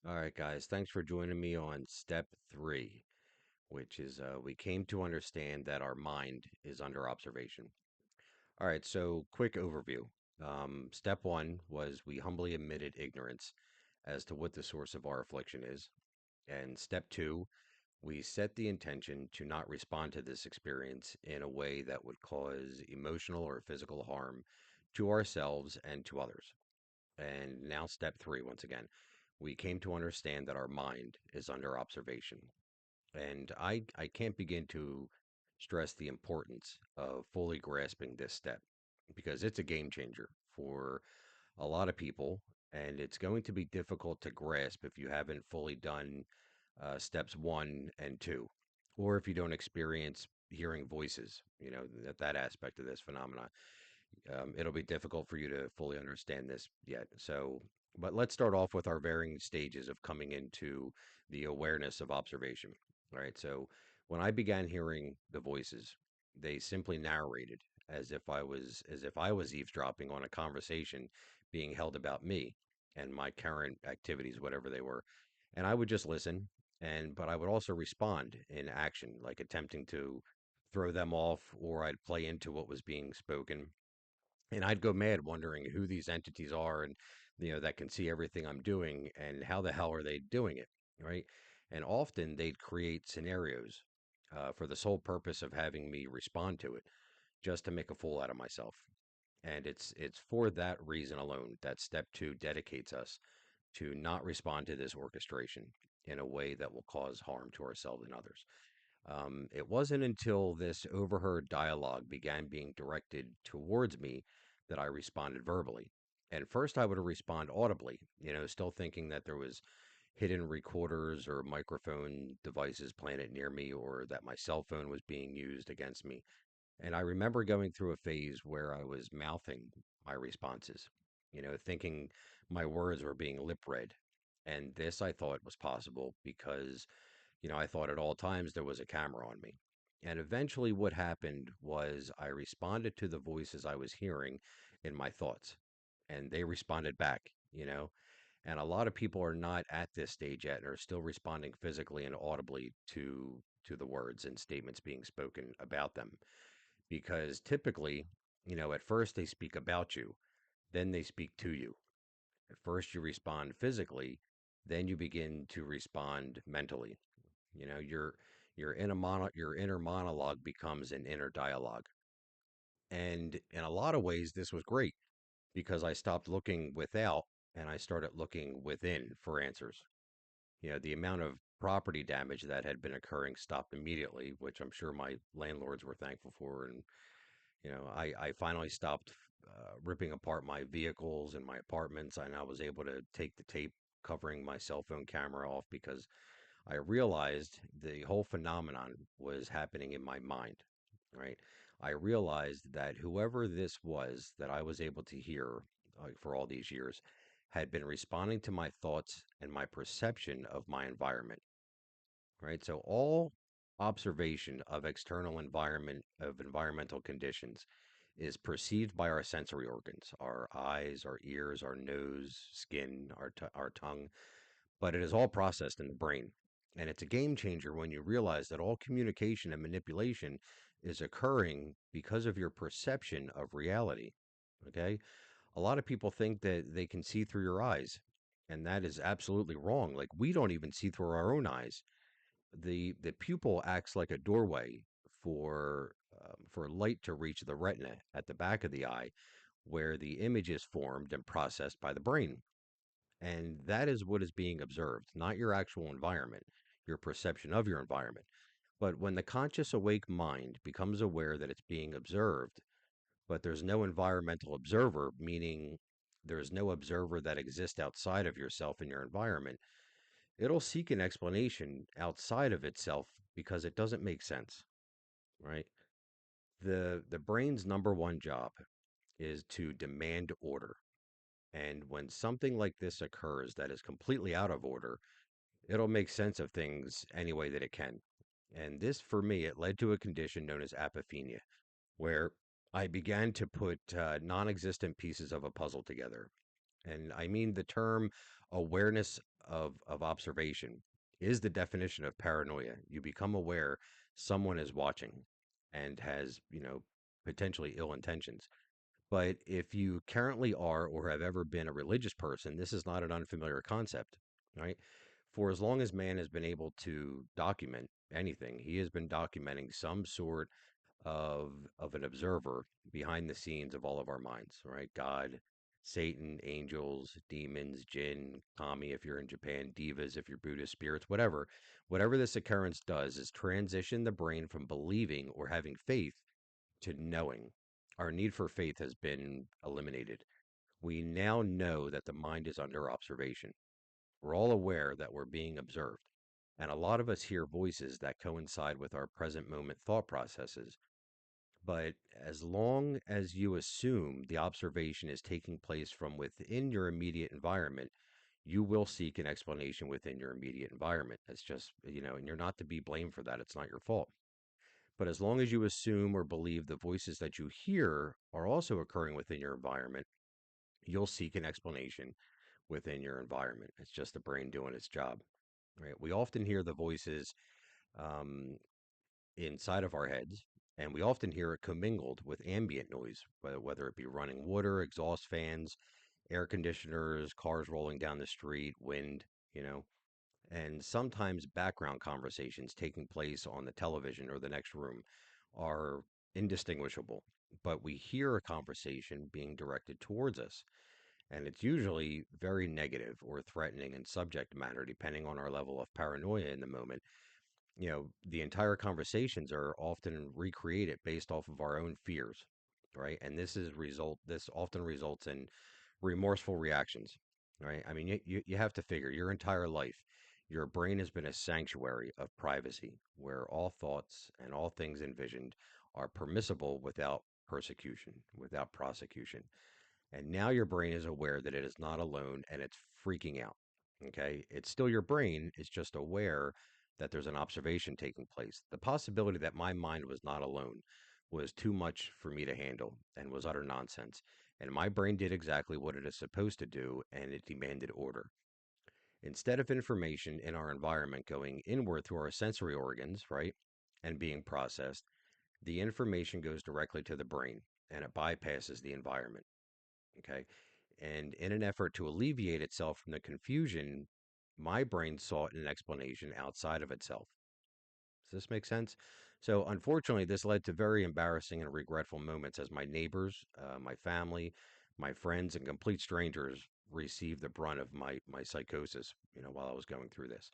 All right, guys, thanks for joining me on step three, which is we came to understand that our mind is under observation. All right, so quick overview. Step one was we humbly admitted ignorance as to what the source of our affliction is. And step two, we set the intention to not respond to this experience in a way that would cause emotional or physical harm to ourselves and to others. And now, step three, once again, we came to understand that our mind is under observation. And I can't begin to stress the importance of fully grasping this step because it's a game changer for a lot of people. And it's going to be difficult to grasp if you haven't fully done steps one and two, or if you don't experience hearing voices, that aspect of this phenomenon. It'll be difficult for you to fully understand this yet. So, but let's start off with our varying stages of coming into the awareness of observation. All right. So, when I began hearing the voices, they simply narrated as if I was eavesdropping on a conversation being held about me and my current activities, whatever they were. And I would just listen, but I would also respond in action, like attempting to throw them off, or I'd play into what was being spoken, and I'd go mad wondering who these entities are, and that can see everything I'm doing, and how the hell are they doing it, right? And often they'd create scenarios for the sole purpose of having me respond to it, just to make a fool out of myself. And it's for that reason alone that step two dedicates us to not respond to this orchestration in a way that will cause harm to ourselves and others. It wasn't until this overheard dialogue began being directed towards me that I responded verbally. And first, I would respond audibly, still thinking that there was hidden recorders or microphone devices planted near me, or that my cell phone was being used against me. And I remember going through a phase where I was mouthing my responses, thinking my words were being lip read. And this I thought was possible because I thought at all times there was a camera on me. And eventually, what happened was I responded to the voices I was hearing in my thoughts, and they responded back. And a lot of people are not at this stage yet and are still responding physically and audibly to the words and statements being spoken about them. Because typically, at first they speak about you, then they speak to you. At first you respond physically, then you begin to respond mentally. Your inner monologue becomes an inner dialogue. And in a lot of ways, this was great because I stopped looking without and I started looking within for answers. The amount of property damage that had been occurring stopped immediately, which I'm sure my landlords were thankful for. And I finally stopped ripping apart my vehicles and my apartments, and I was able to take the tape covering my cell phone camera off because I realized the whole phenomenon was happening in my mind, right? I realized that whoever this was that I was able to hear, like, for all these years, had been responding to my thoughts and my perception of my environment, right? So all observation of external environment, of environmental conditions, is perceived by our sensory organs, our eyes, our ears, our nose, skin, our tongue, but it is all processed in the brain. And it's a game changer when you realize that all communication and manipulation is occurring because of your perception of reality. Okay. A lot of people think that they can see through your eyes, and that is absolutely wrong. Like, we don't even see through our own eyes. The pupil acts like a doorway for light to reach the retina at the back of the eye, where the image is formed and processed by the brain. And that is what is being observed, not your actual environment, your perception of your environment. But when the conscious awake mind becomes aware that it's being observed, but there's no environmental observer, meaning there's no observer that exists outside of yourself and your environment, it'll seek an explanation outside of itself because it doesn't make sense, right? The brain's number one job is to demand order. And when something like this occurs that is completely out of order, it'll make sense of things any way that it can. And this, for me, it led to a condition known as apophenia, where I began to put non existent pieces of a puzzle together. And I mean the term awareness of observation is the definition of paranoia. You become aware someone is watching and has, potentially ill intentions. But if you currently are or have ever been a religious person, this is not an unfamiliar concept, right? For as long as man has been able to document anything, he has been documenting some sort of an observer behind the scenes of all of our minds, right? God, Satan, angels, demons, jinn, kami if you're in Japan, devas if you're Buddhist, spirits, whatever. Whatever this occurrence does is transition the brain from believing or having faith to knowing. Our need for faith has been eliminated. We now know that the mind is under observation. We're all aware that we're being observed. And a lot of us hear voices that coincide with our present moment thought processes. But as long as you assume the observation is taking place from within your immediate environment, you will seek an explanation within your immediate environment. It's just, and you're not to be blamed for that. It's not your fault. But as long as you assume or believe the voices that you hear are also occurring within your environment, you'll seek an explanation within your environment. It's just the brain doing its job, right? We often hear the voices um, inside of our heads, and we often hear it commingled with ambient noise, whether it be running water, exhaust fans, air conditioners, cars rolling down the street, wind, you know, and sometimes background conversations taking place on the television or the next room are indistinguishable. But we hear a conversation being directed towards us, and it's usually very negative or threatening in subject matter, depending on our level of paranoia in the moment. The entire conversations are often recreated based off of our own fears, right? And this often results in remorseful reactions, right? I mean, you have to figure your entire life, your brain has been a sanctuary of privacy where all thoughts and all things envisioned are permissible without persecution, without prosecution. And now your brain is aware that it is not alone and it's freaking out. Okay. It's still your brain. It's just aware that there's an observation taking place. The possibility that my mind was not alone was too much for me to handle and was utter nonsense. And my brain did exactly what it is supposed to do, and it demanded order. Instead of information in our environment going inward through our sensory organs, right, and being processed, the information goes directly to the brain and it bypasses the environment. Okay. And in an effort to alleviate itself from the confusion, my brain sought an explanation outside of itself. Does this make sense? So, unfortunately, this led to very embarrassing and regretful moments as my neighbors, my family, my friends, and complete strangers received the brunt of my psychosis, while I was going through this.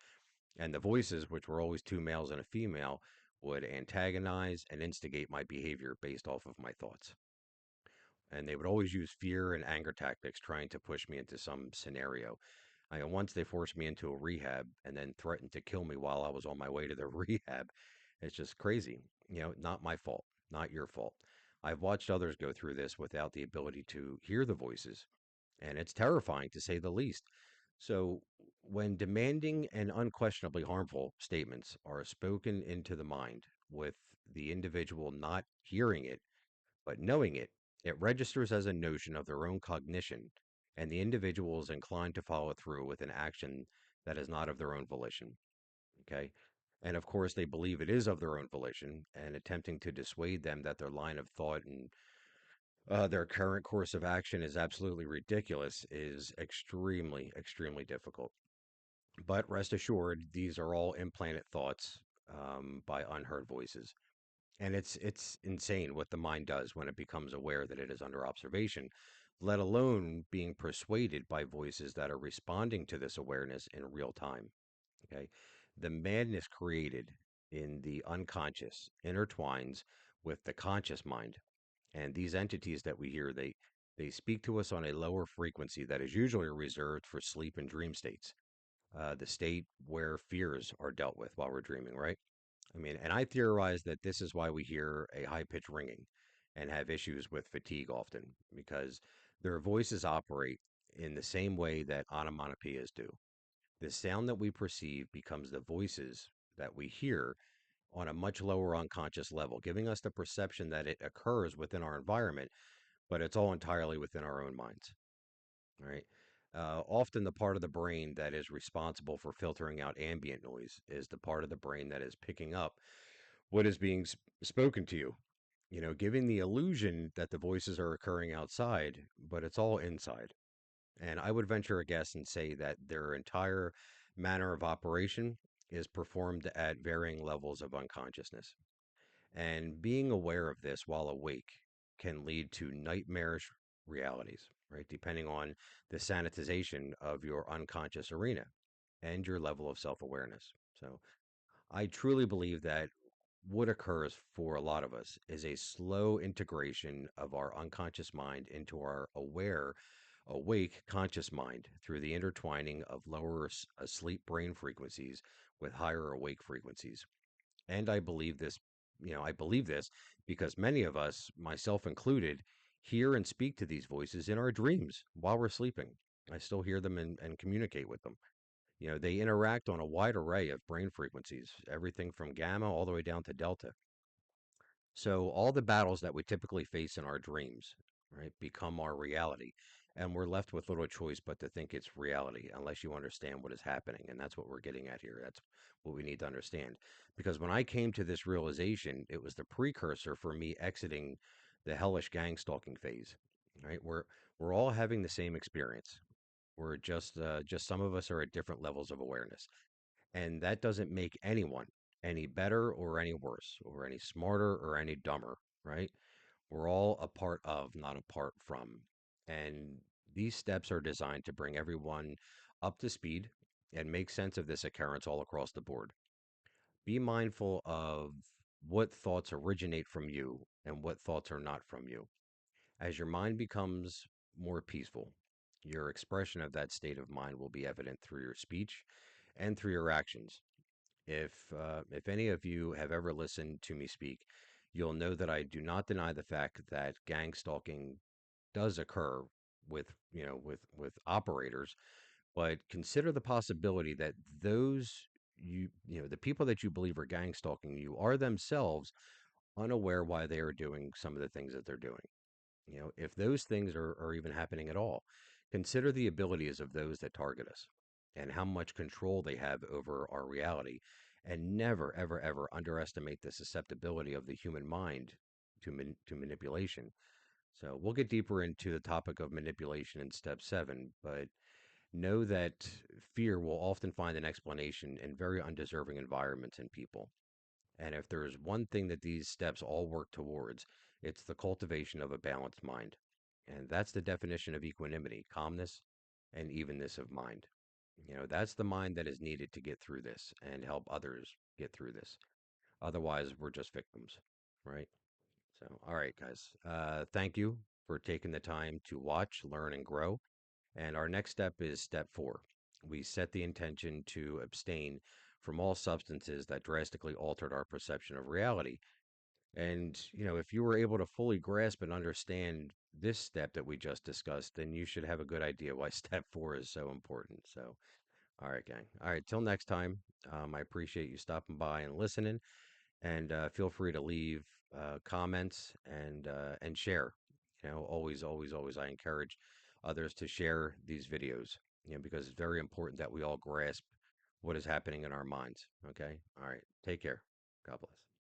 And the voices, which were always two males and a female, would antagonize and instigate my behavior based off of my thoughts. And they would always use fear and anger tactics trying to push me into some scenario. Once they forced me into a rehab and then threatened to kill me while I was on my way to the rehab. It's just crazy. Not my fault, not your fault. I've watched others go through this without the ability to hear the voices, and it's terrifying to say the least. So, when demanding and unquestionably harmful statements are spoken into the mind with the individual not hearing it, but knowing it, it registers as a notion of their own cognition, and the individual is inclined to follow through with an action that is not of their own volition. Okay. And of course, they believe it is of their own volition, and attempting to dissuade them that their line of thought and their current course of action is absolutely ridiculous is extremely, extremely difficult. But rest assured, these are all implanted thoughts by unheard voices. And it's insane what the mind does when it becomes aware that it is under observation, let alone being persuaded by voices that are responding to this awareness in real time. Okay. The madness created in the unconscious intertwines with the conscious mind. And these entities that we hear, they speak to us on a lower frequency that is usually reserved for sleep and dream states, the state where fears are dealt with while we're dreaming, right? I mean, and I theorize that this is why we hear a high pitched ringing and have issues with fatigue often, because their voices operate in the same way that onomatopoeias do. The sound that we perceive becomes the voices that we hear on a much lower unconscious level, giving us the perception that it occurs within our environment, but it's all entirely within our own minds. Right. Often, the part of the brain that is responsible for filtering out ambient noise is the part of the brain that is picking up what is being spoken to you. Giving the illusion that the voices are occurring outside, but it's all inside. And I would venture a guess and say that their entire manner of operation is performed at varying levels of unconsciousness. And being aware of this while awake can lead to nightmarish realities, right? Depending on the sanitization of your unconscious arena and your level of self awareness. So I truly believe that what occurs for a lot of us is a slow integration of our unconscious mind into our aware, awake conscious mind through the intertwining of lower asleep brain frequencies with higher awake frequencies. And I believe this because many of us, myself included, hear and speak to these voices in our dreams while we're sleeping. I still hear them and communicate with them. They interact on a wide array of brain frequencies, everything from gamma all the way down to delta. So all the battles that we typically face in our dreams, right, become our reality. And we're left with little choice but to think it's reality unless you understand what is happening. And that's what we're getting at here. That's what we need to understand. Because when I came to this realization, it was the precursor for me exiting the hellish gang stalking phase. Right? We're all having the same experience. We're just some of us are at different levels of awareness. And that doesn't make anyone any better or any worse or any smarter or any dumber, right? We're all a part of, not apart from. And these steps are designed to bring everyone up to speed and make sense of this occurrence all across the board. Be mindful of what thoughts originate from you and what thoughts are not from you. As your mind becomes more peaceful, your expression of that state of mind will be evident through your speech and through your actions. If any of you have ever listened to me speak, you'll know that I do not deny the fact that gang stalking does occur with operators, but consider the possibility that those the people that you believe are gang stalking you are themselves unaware why they are doing some of the things that they're doing. If those things are even happening at all, consider the abilities of those that target us and how much control they have over our reality. And never, ever, ever underestimate the susceptibility of the human mind to manipulation. So we'll get deeper into the topic of manipulation in step 7, but know that fear will often find an explanation in very undeserving environments and people. And if there's one thing that these steps all work towards, it's the cultivation of a balanced mind. And that's the definition of equanimity, calmness, and evenness of mind. That's the mind that is needed to get through this and help others get through this. Otherwise, we're just victims, right? So, all right, guys. Thank you for taking the time to watch, learn, and grow. And our next step is step 4. We set the intention to abstain from all substances that drastically altered our perception of reality. And, if you were able to fully grasp and understand this step that we just discussed, then you should have a good idea why step 4 is so important. So, all right, gang. All right, till next time. I appreciate you stopping by and listening. And feel free to leave comments and share. Always, always, always, I encourage others to share these videos. Because it's very important that we all grasp what is happening in our minds. Okay. All right. Take care. God bless.